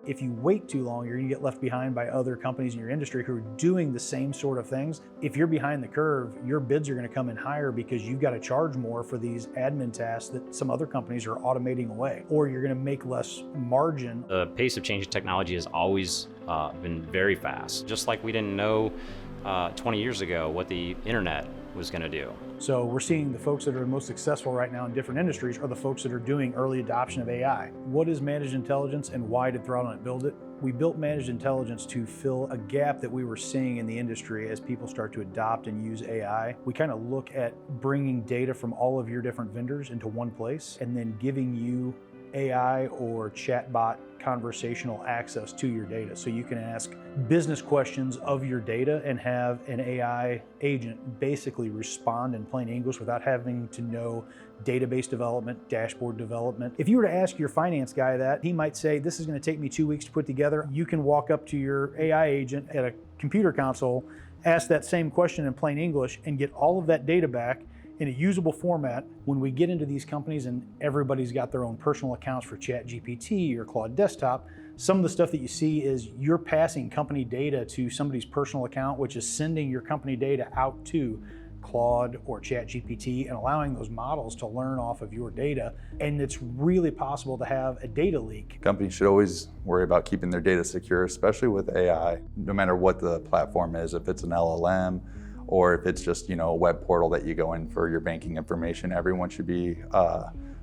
If you wait too long, you're gonna get left behind by other companies in your industry who are doing the same sort of things. If you're behind the curve, your bids are gonna come in higher because you've got to charge more for these admin tasks that some other companies are automating away, or you're gonna make less margin. The pace of change in technology has always been very fast. Just like we didn't know 20 years ago what the internet was gonna do. So we're seeing the folks that are most successful right now in different industries are the folks that are doing early adoption of AI. What is managed intelligence and why did ThrottleNet build it? We built managed intelligence to fill a gap that we were seeing in the industry as people start to adopt and use AI. We kind of look at bringing data from all of your different vendors into one place and then giving you AI or chatbot conversational access to your data. So you can ask business questions of your data and have an AI agent basically respond in plain English without having to know database development, dashboard development. If you were to ask your finance guy that, he might say, this is going to take me 2 weeks to put together. You can walk up to your AI agent at a computer console, ask that same question in plain English, and get all of that data back in a usable format. When we get into these companies and everybody's got their own personal accounts for ChatGPT or Claude Desktop, some of the stuff that you see is you're passing company data to somebody's personal account, which is sending your company data out to Claude or ChatGPT and allowing those models to learn off of your data. And it's really possible to have a data leak. Companies should always worry about keeping their data secure, especially with AI, no matter what the platform is, if it's an LLM, or if it's just, a web portal that you go in for your banking information. Everyone should be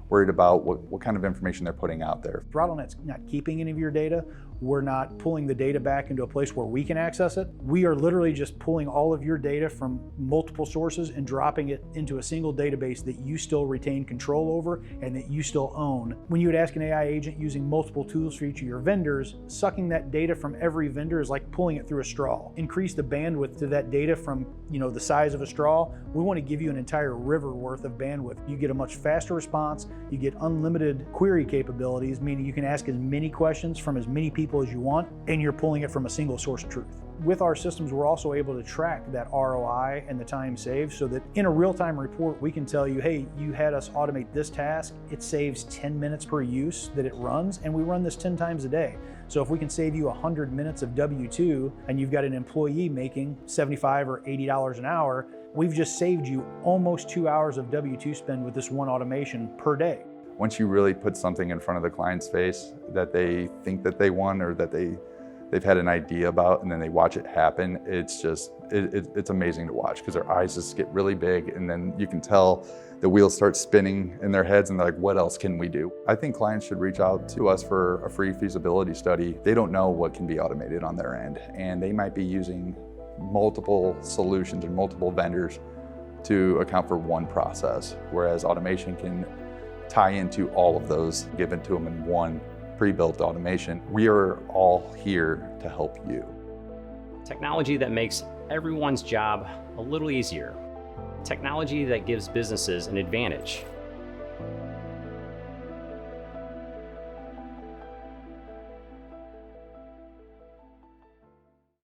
worried about what kind of information they're putting out there. ThrottleNet's not keeping any of your data. We're not pulling the data back into a place where we can access it. We are literally just pulling all of your data from multiple sources and dropping it into a single database that you still retain control over and that you still own. When you would ask an AI agent using multiple tools for each of your vendors, sucking that data from every vendor is like pulling it through a straw. Increase the bandwidth to that data from the size of a straw. We want to give you an entire river worth of bandwidth. You get a much faster response. You get unlimited query capabilities, meaning you can ask as many questions from as many people as you want, and you're pulling it from a single source of truth. With our systems, we're also able to track that ROI and the time saved so that in a real-time report, we can tell you, hey, you had us automate this task. It saves 10 minutes per use that it runs, and we run this 10 times a day. So if we can save you 100 minutes of W-2 and you've got an employee making $75 or $80 an hour, we've just saved you almost 2 hours of W-2 spend with this one automation per day. Once you really put something in front of the client's face that they think that they want or that they've had an idea about, and then they watch it happen, it's amazing to watch because their eyes just get really big, and then you can tell the wheels start spinning in their heads and they're like, what else can we do? I think clients should reach out to us for a free feasibility study. They don't know what can be automated on their end, and they might be using multiple solutions and multiple vendors to account for one process, whereas automation can tie into all of those given to them in one pre-built automation. We are all here to help you. Technology that makes everyone's job a little easier. Technology that gives businesses an advantage.